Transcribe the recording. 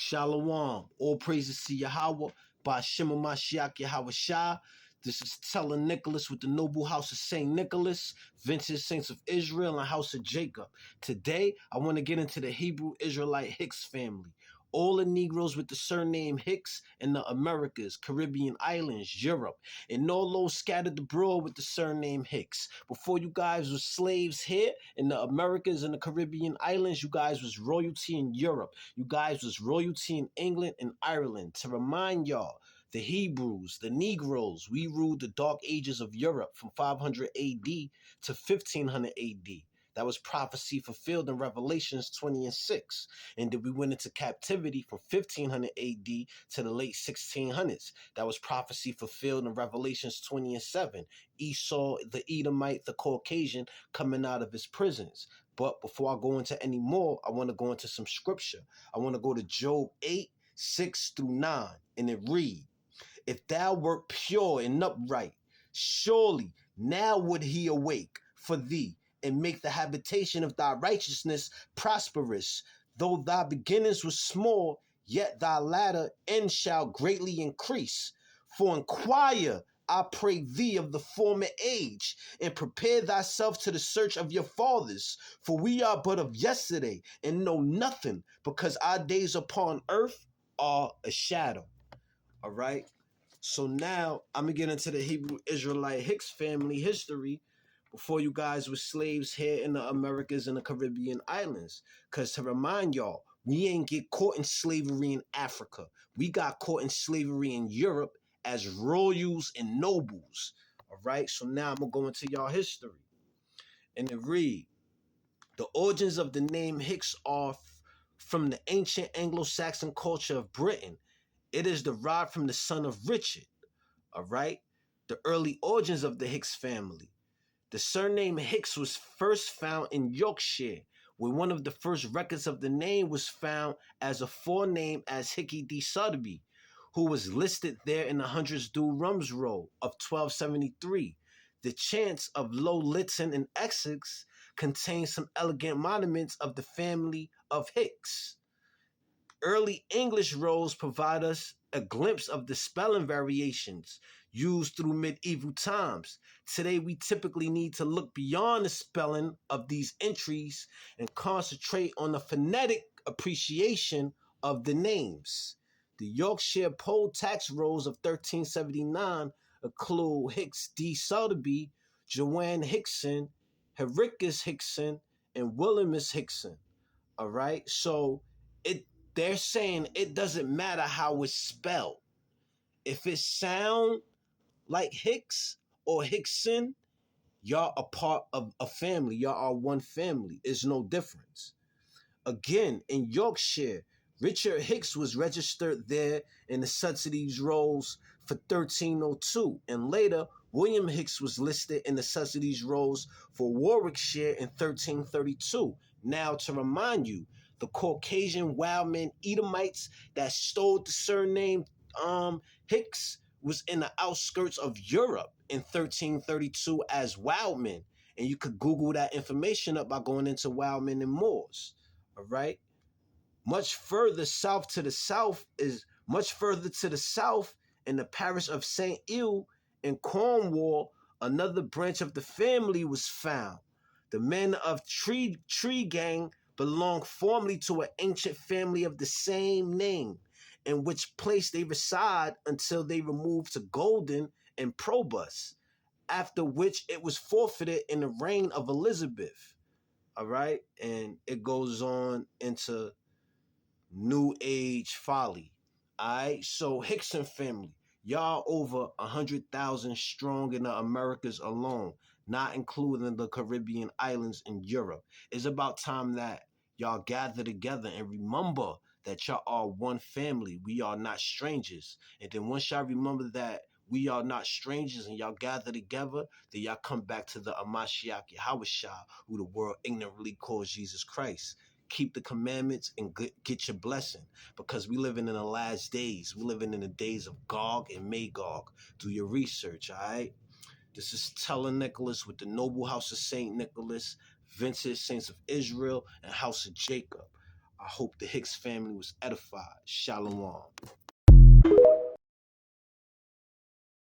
Shalom. All praises to Yahweh. By Shema Mashiach Yahweh Shah. This is Teller Nicholas with the noble house of St. Nicholas, Vintage Saints of Israel, and House of Jacob. Today, I want to get into the Hebrew Israelite Hicks family. All the Negroes with the surname Hicks in the Americas, Caribbean islands, Europe, and all those scattered abroad with the surname Hicks. Before you guys were slaves here in the Americas and the Caribbean islands, you guys was royalty in Europe. You guys was royalty in England and Ireland. To remind y'all, the Hebrews, the Negroes, we ruled the dark ages of Europe from 500 AD to 1500 AD. That was prophecy fulfilled in Revelations 20 and 6. And then we went into captivity from 1500 AD to the late 1600s. That was prophecy fulfilled in Revelations 20 and 7. Esau, the Edomite, the Caucasian, coming out of his prisons. But before I go into any more, I want to go into some scripture. I want to go to Job 8, 6 through 9. And it reads, "If thou wert pure and upright, surely now would he awake for thee, and make the habitation of thy righteousness prosperous. Though thy beginnings were small, yet thy latter end shall greatly increase. For inquire, I pray thee, of the former age, and prepare thyself to the search of your fathers. For we are but of yesterday, and know nothing, because our days upon earth are a shadow." All right? So now I'm going to get into the Hebrew Israelite Hicks family history before you guys were slaves here in the Americas and the Caribbean islands. Because to remind y'all, we ain't get caught in slavery in Africa. We got caught in slavery in Europe as royals and nobles. All right? So now I'm going to go into y'all history. And it read, the origins of the name Hicks are from the ancient Anglo-Saxon culture of Britain. It is derived from the son of Richard. All right? The early origins of the Hicks family. The surname Hicks was first found in Yorkshire, where one of the first records of the name was found as a forename as Hickey D. Sotheby, who was listed there in the Hundreds Du Rums Roll of 1273. The chants of Low Lytton in Essex contain some elegant monuments of the family of Hicks. Early English rolls provide us a glimpse of the spelling variations used through medieval times. Today, we typically need to look beyond the spelling of these entries and concentrate on the phonetic appreciation of the names. The Yorkshire poll tax rolls of 1379 include Hicks D. Sotheby, Joanne Hickson, Henricus Hickson, and Williamus Hickson. All right, so they're saying it doesn't matter how it's spelled. If it sound like Hicks or Hickson, y'all are part of a family. Y'all are one family. There's no difference. Again, in Yorkshire, Richard Hicks was registered there in the subsidies rolls for 1302, and later William Hicks was listed in the subsidies rolls for Warwickshire in 1332. Now, to remind you, the Caucasian wildmen Edomites that stole the surname Hicks was in the outskirts of Europe in 1332 as wildmen. And you could Google that information up by going into Wildmen and Moors. All right. Much further to the south in the parish of St. Ile in Cornwall, another branch of the family was found. The men of Tregang belonged formerly to an ancient family of the same name, in which place they reside until they removed to Golden and Probus, after which it was forfeited in the reign of Elizabeth. All right, and it goes on into New Age folly. All right, so Hickson family, y'all over 100,000 strong in the Americas alone, not including the Caribbean islands and Europe. It's about time that y'all gather together and remember that y'all are one family. We are not strangers. And then once y'all remember that we are not strangers and y'all gather together, then y'all come back to the Amashiach Yahweh Shah, who the world ignorantly calls Jesus Christ. Keep the commandments and get your blessing, because we living in the last days. We living in the days of Gog and Magog. Do your research, all right? This is Teller Nicholas with the noble house of St. Nicholas, Vintage Saints of Israel, and House of Jacob. I hope the Hicks family was edified. Shalom.